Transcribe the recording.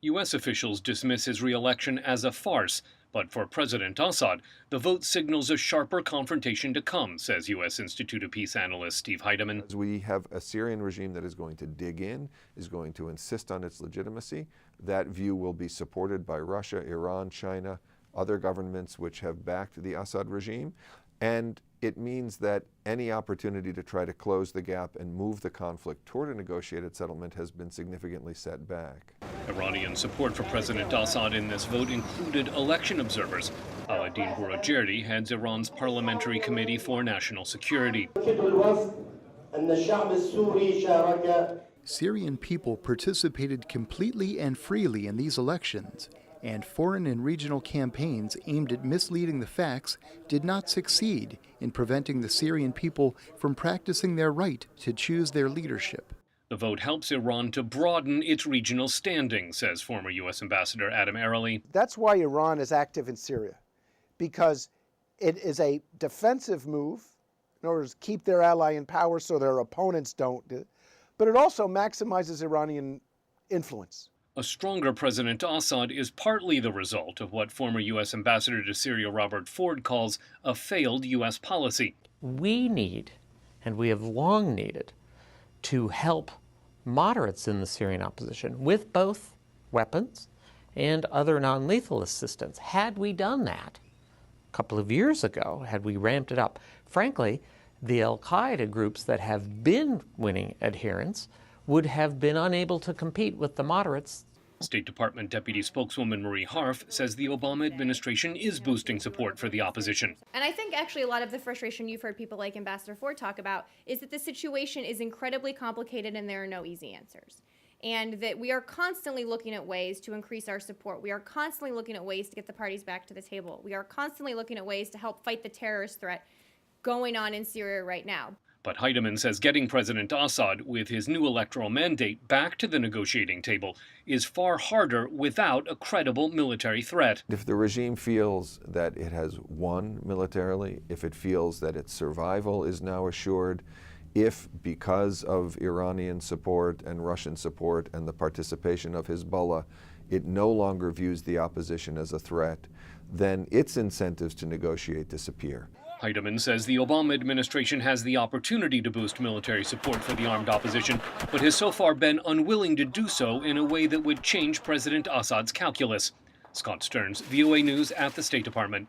U.S. officials dismiss his re-election as a farce, but for President Assad, the vote signals a sharper confrontation to come, says U.S. Institute of Peace analyst Steve Heidemann. We have a Syrian regime that is going to dig in, is going to insist on its legitimacy. That view will be supported by Russia, Iran, China, other governments which have backed the Assad regime. And it means that any opportunity to try to close the gap and move the conflict toward a negotiated settlement has been significantly set back. Iranian support for President Assad in this vote included election observers. Alaeddin Boroujerdi heads Iran's Parliamentary Committee for National Security. Syrian people participated completely and freely in these elections, and foreign and regional campaigns aimed at misleading the facts did not succeed in preventing the Syrian people from practicing their right to choose their leadership. The vote helps Iran to broaden its regional standing, says former U.S. Ambassador Adam Early. That's why Iran is active in Syria, because it is a defensive move in order to keep their ally in power so their opponents don't, but it also maximizes Iranian influence. A stronger President Assad is partly the result of what former U.S. Ambassador to Syria Robert Ford calls a failed U.S. policy. We need, and we have long needed, to help moderates in the Syrian opposition with both weapons and other non-lethal assistance. Had we done that a couple of years ago, had we ramped it up, frankly, the al-Qaida groups that have been winning adherents would have been unable to compete with the moderates. State Department Deputy Spokeswoman Marie Harf says the Obama administration is boosting support for the opposition. And I think actually a lot of the frustration you've heard people like Ambassador Ford talk about is that the situation is incredibly complicated and there are no easy answers. And that we are constantly looking at ways to increase our support. We are constantly looking at ways to get the parties back to the table. We are constantly looking at ways to help fight the terrorist threat going on in Syria right now. But Heidemann says getting President Assad, with his new electoral mandate, back to the negotiating table is far harder without a credible military threat. If the regime feels that it has won militarily, if it feels that its survival is now assured, if because of Iranian support and Russian support and the participation of Hezbollah, it no longer views the opposition as a threat, then its incentives to negotiate disappear. Heidemann says the Obama administration has the opportunity to boost military support for the armed opposition, but has so far been unwilling to do so in a way that would change President Assad's calculus. Scott Stearns, VOA News at the State Department.